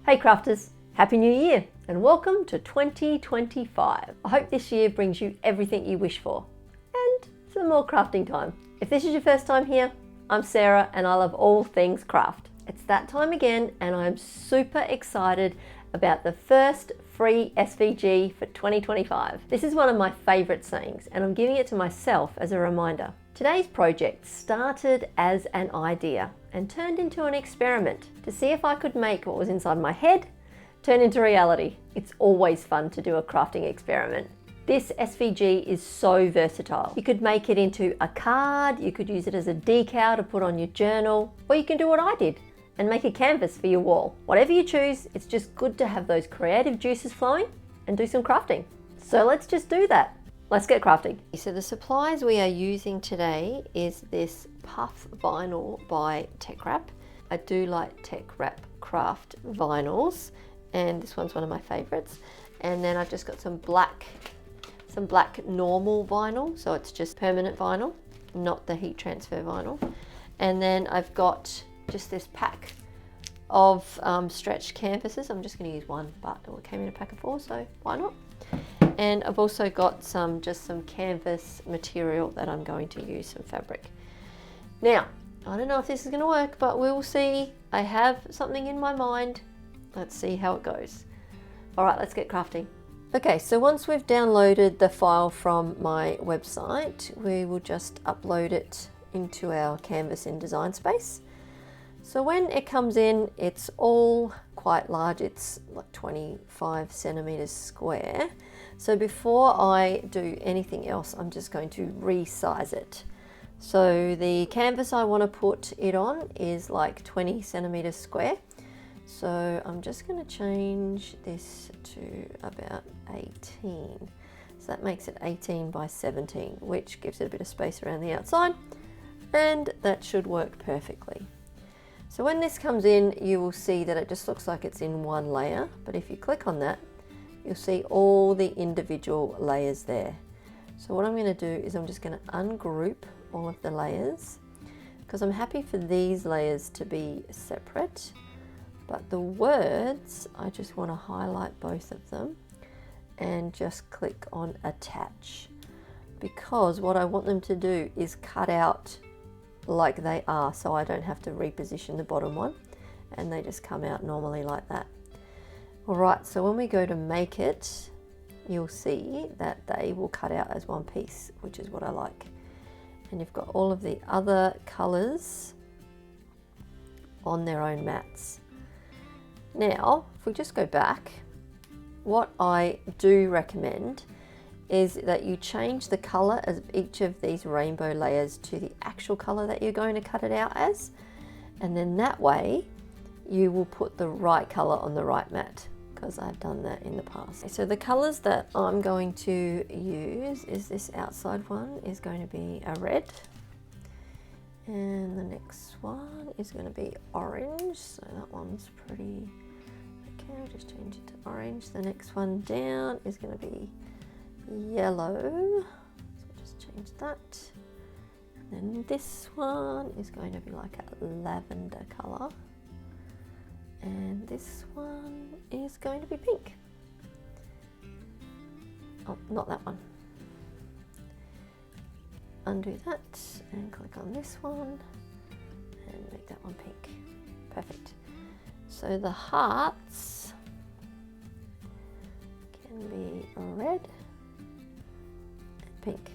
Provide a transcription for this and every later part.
Hey crafters, Happy New Year and welcome to 2025. I hope this year brings you everything you wish for and some more crafting time. If this is your first time here, I'm Sarah and I love all things craft. It's that time again and I'm super excited about the first free SVG for 2025. This is one of my favorite sayings and I'm giving it to myself as a reminder. Today's project started as an idea and turned into an experiment to see if I could make what was inside my head turn into reality. It's always fun to do a crafting experiment. This SVG is so versatile. You could make it into a card, you could use it as a decal to put on your journal, or you can do what I did and make a canvas for your wall. Whatever you choose, it's just good to have those creative juices flowing and do some crafting. So let's just do that. Let's get crafting. So the supplies we are using today is this puff vinyl by Teckwrap. I do like Teckwrapcraft vinyls and this one's one of my favorites. And then I've just got some black normal vinyl, so it's just permanent vinyl, not the heat transfer vinyl. And then I've got just this pack of stretched canvases. I'm just going to use one, but it came in a pack of 4, so why not? And I've also got some canvas material that I'm going to use, some fabric. Now, I don't know if this is going to work, but we'll see. I have something in my mind. Let's see how it goes. All right, let's get crafting. Okay, so once we've downloaded the file from my website, we will just upload it into our canvas in Design Space. So when it comes in, it's all quite large. It's like 25 centimeters square. So before I do anything else, I'm just going to resize it. So the canvas I want to put it on is like 20 centimeters square. So I'm just going to change this to about 18. So that makes it 18 by 17, which gives it a bit of space around the outside. And that should work perfectly. So when this comes in, you will see that it just looks like it's in one layer. But if you click on that, you'll see all the individual layers there. So what I'm going to do is I'm just going to ungroup all of the layers because I'm happy for these layers to be separate. But the words, I just want to highlight both of them and just click on attach, because what I want them to do is cut out like they are, so I don't have to reposition the bottom one and they just come out normally like that. All right, so when we go to make it, you'll see that they will cut out as one piece, which is what I like. And you've got all of the other colors on their own mats. Now, if we just go back, what I do recommend is that you change the color of each of these rainbow layers to the actual color that you're going to cut it out as. And then that way you will put the right color on the right mat, because I've done that in the past. So the colors that I'm going to use is this outside one is going to be a red. And the next one is going to be orange. So that one's pretty, okay, I'll just change it to orange. The next one down is going to be yellow, so just change that. And then this one is going to be like a lavender color, and this one is going to be pink. Oh, not that one. Undo that and click on this one and make that one pink. Perfect. So the hearts can be red, pink.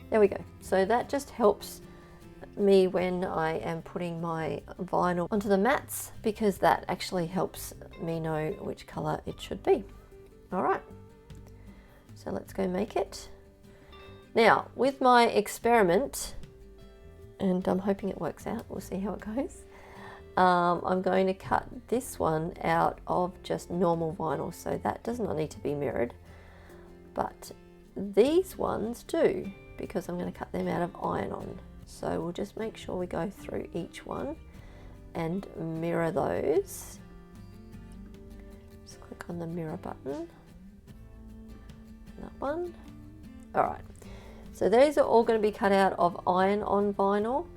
There we go. So that just helps me when I am putting my vinyl onto the mats, because that actually helps me know which color it should be. All right, so let's go make it. Now with my experiment, and I'm hoping it works out, we'll see how it goes. I'm going to cut this one out of just normal vinyl, so that does not need to be mirrored. But these ones do, because I'm going to cut them out of iron-on. So we'll just make sure we go through each one and mirror those. Just click on the mirror button. That one. All right. So these are all going to be cut out of iron-on vinyl,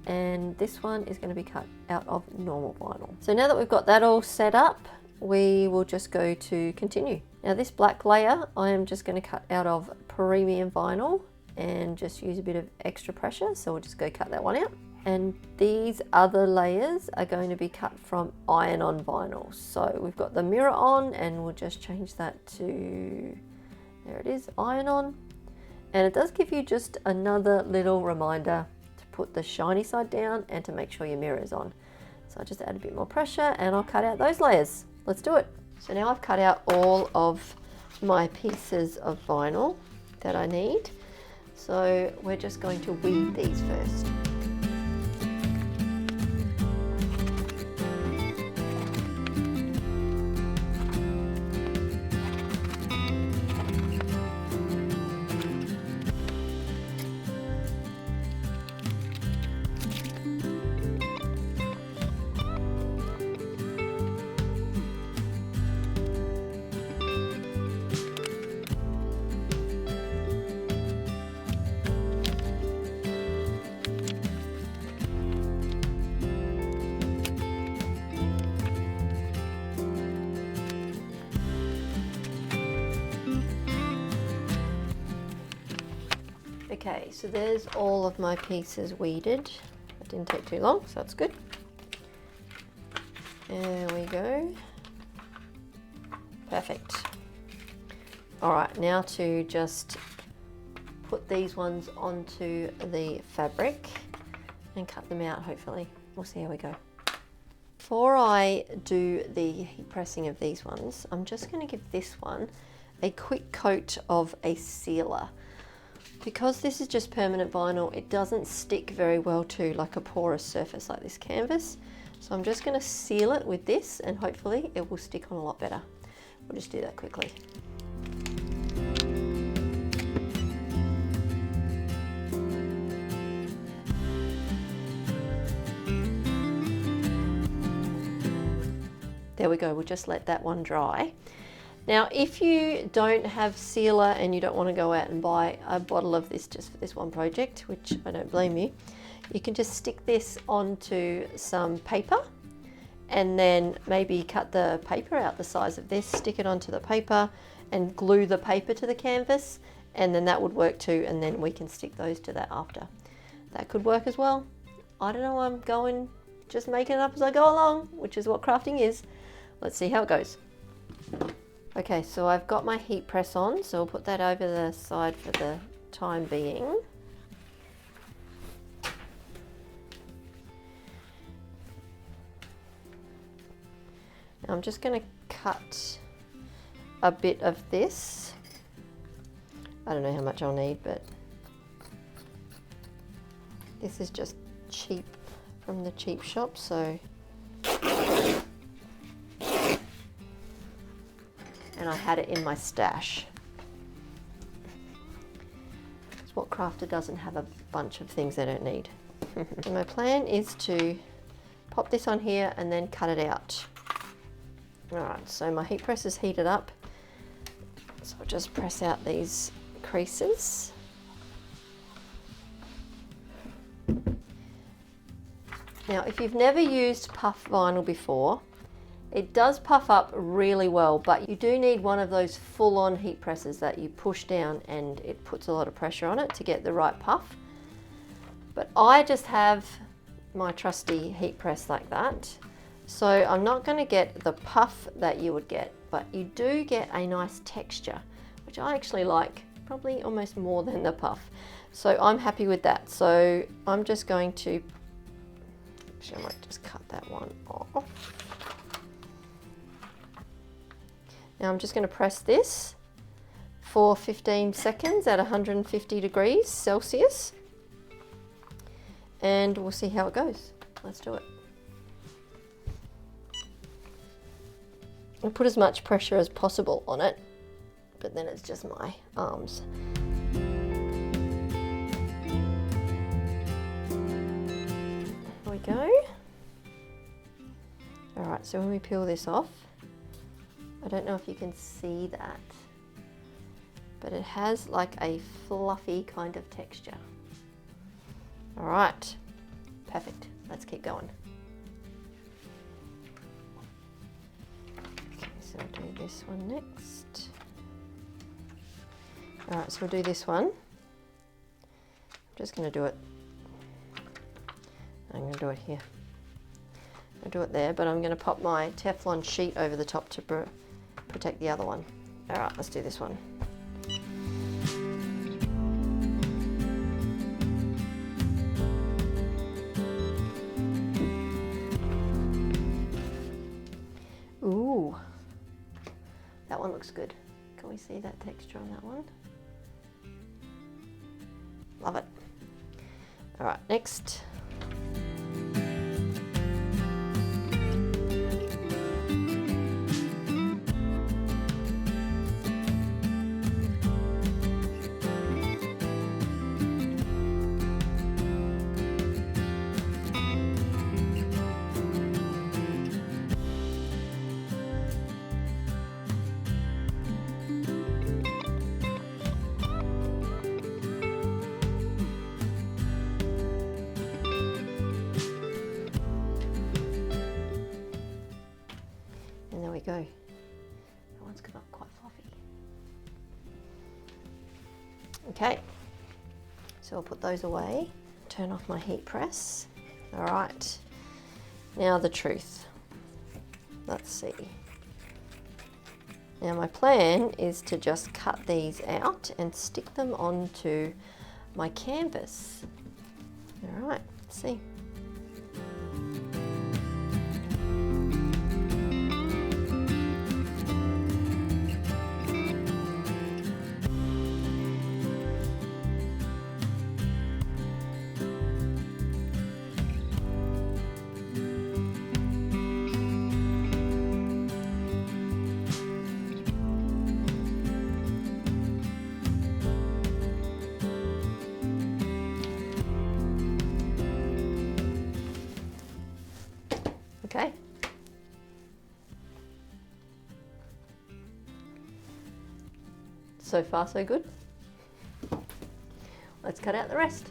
and this one is going to be cut out of normal vinyl. So now that we've got that all set up, we will just go to continue. Now this black layer, I am just going to cut out of premium vinyl and just use a bit of extra pressure. So we'll just go cut that one out. And these other layers are going to be cut from iron-on vinyl. So we've got the mirror on, and we'll just change that to, there it is, iron-on. And it does give you just another little reminder to put the shiny side down and to make sure your mirror is on. So I'll just add a bit more pressure and I'll cut out those layers. Let's do it. So now I've cut out all of my pieces of vinyl that I need. So we're just going to weed these first. Okay, so there's all of my pieces weeded. It didn't take too long, so that's good. There we go. Perfect. All right, now to just put these ones onto the fabric and cut them out, hopefully. We'll see how we go. Before I do the heat pressing of these ones, I'm just going to give this one a quick coat of a sealer. Because this is just permanent vinyl, it doesn't stick very well to like a porous surface like this canvas. So I'm just going to seal it with this and hopefully it will stick on a lot better. We'll just do that quickly. There we go, we'll just let that one dry. Now, if you don't have sealer and you don't want to go out and buy a bottle of this just for this one project, which I don't blame you, you can just stick this onto some paper and then maybe cut the paper out the size of this, stick it onto the paper and glue the paper to the canvas, and then that would work too, and then we can stick those to that after. That could work as well. I don't know, I'm going, just making it up as I go along, which is what crafting is. Let's see how it goes. Okay, so I've got my heat press on, so I'll put that over the side for the time being. Now I'm just going to cut a bit of this. I don't know how much I'll need, but this is just cheap from the cheap shop, so. And I had it in my stash. It's what crafter doesn't have a bunch of things they don't need. And my plan is to pop this on here and then cut it out. Alright, so my heat press is heated up. So I'll just press out these creases. Now, if you've never used puff vinyl before, it does puff up really well, but you do need one of those full-on heat presses that you push down and it puts a lot of pressure on it to get the right puff. But I just have my trusty heat press like that. So I'm not going to get the puff that you would get, but you do get a nice texture, which I actually like, probably almost more than the puff. So I'm happy with that. So I'm just going to, actually I might just cut that one off. Now I'm just going to press this for 15 seconds at 150 degrees Celsius and we'll see how it goes. Let's do it. I'll put as much pressure as possible on it, but then it's just my arms. There we go. Alright, so when we peel this off, I don't know if you can see that, but it has like a fluffy kind of texture. All right, perfect. Let's keep going. do this one next. All right, so we'll do this one. I'm just going to do it. I'm going to do it here. I'll do it there, but I'm going to pop my Teflon sheet over the top to protect the other one. All right, let's do this one. Ooh, that one looks good. Can we see that texture on that one? Love it. All right, next. Go. That one's come up quite fluffy. Okay, so I'll put those away. Turn off my heat press. All right, now the truth. Let's see. Now my plan is to just cut these out and stick them onto my canvas. All right, let's see. Okay. So far, so good. Let's cut out the rest.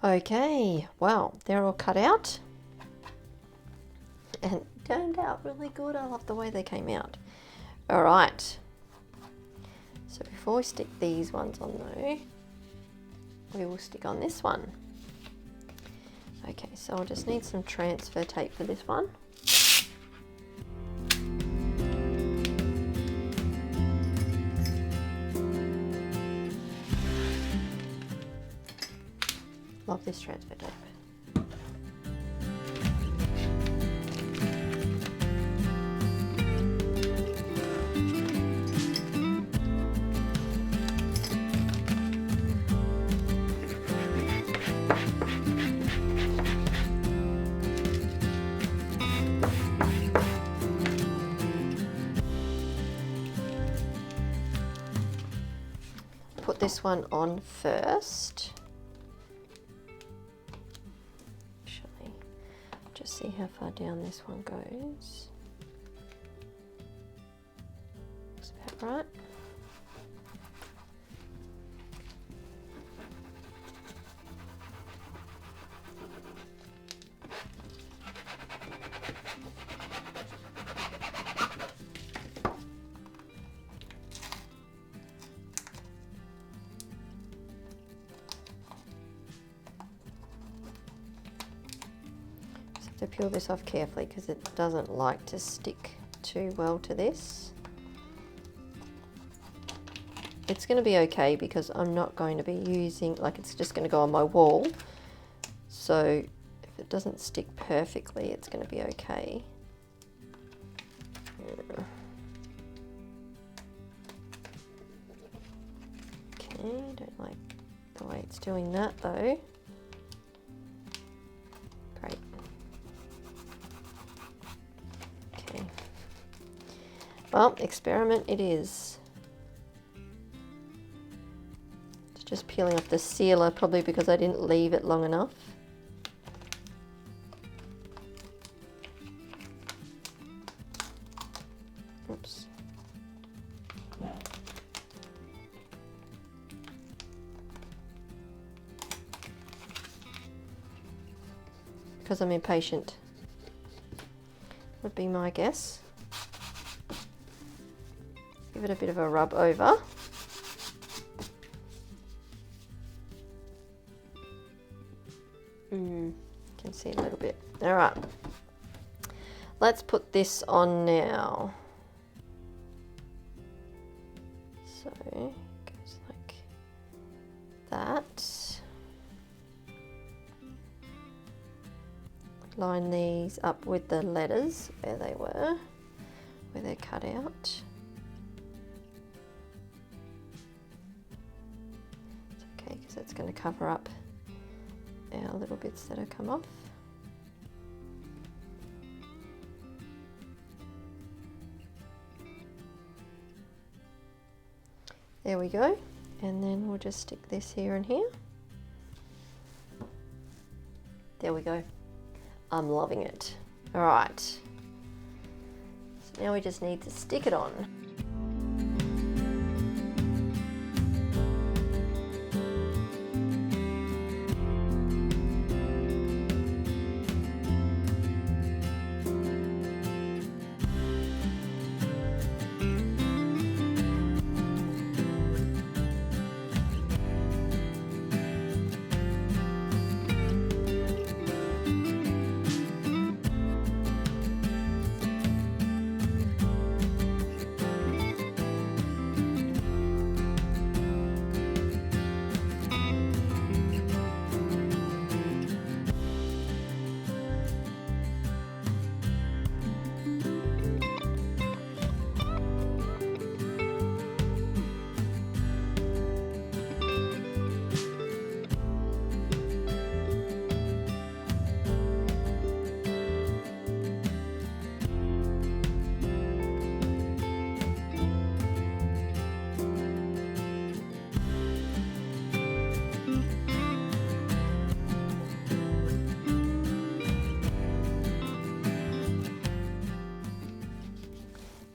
Okay, well, they're all cut out and turned out really good. I love the way they came out. All right, so before we stick these ones on though, we will stick on this one. Okay, so I'll just need some transfer tape for this one. Love this transfer tape. Put this one on first. Just see how far down this one goes. That's about right. to peel this off carefully because it doesn't like to stick too well to this. It's going to be okay because I'm not going to be using, like it's just going to go on my wall. So if it doesn't stick perfectly, it's going to be okay. Okay, don't like the way it's doing that though. Great. Okay. Well, experiment it is. It's just peeling off the sealer, probably because I didn't leave it long enough. Oops. Because I'm impatient, would be my guess. Give it a bit of a rub over. Can see a little bit. All right, let's put this on now. So it goes like that. Line these up with the letters where they were, where they're cut out. It's okay because that's going to cover up our little bits that have come off. There we go, and then we'll just stick this here and here. There we go. I'm loving it. All right, so now we just need to stick it on.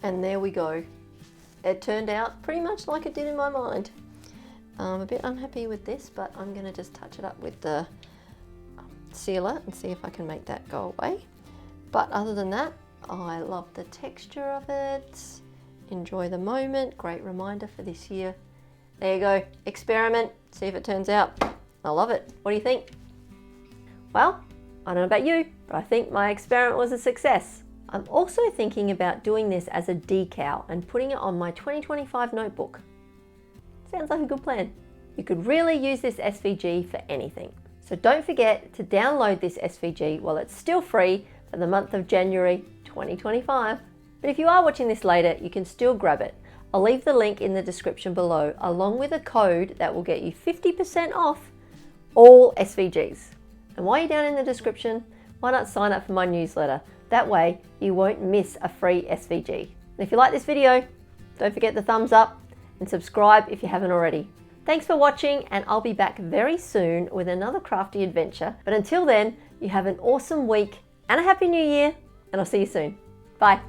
And there we go. It turned out pretty much like it did in my mind. I'm a bit unhappy with this, but I'm going to just touch it up with the sealer and see if I can make that go away. But other than that, I love the texture of it. Enjoy the moment. Great reminder for this year. There you go. Experiment. See if it turns out. I love it. What do you think? Well, I don't know about you, but I think my experiment was a success. I'm also thinking about doing this as a decal and putting it on my 2025 notebook. Sounds like a good plan. You could really use this SVG for anything. So don't forget to download this SVG while it's still free for the month of January 2025. But if you are watching this later, you can still grab it. I'll leave the link in the description below, along with a code that will get you 50% off all SVGs. And while you're down in the description, why not sign up for my newsletter? That way you won't miss a free SVG. And if you like this video, don't forget the thumbs up and subscribe if you haven't already. Thanks for watching, and I'll be back very soon with another crafty adventure. But until then, you have an awesome week and a happy new year, and I'll see you soon. Bye.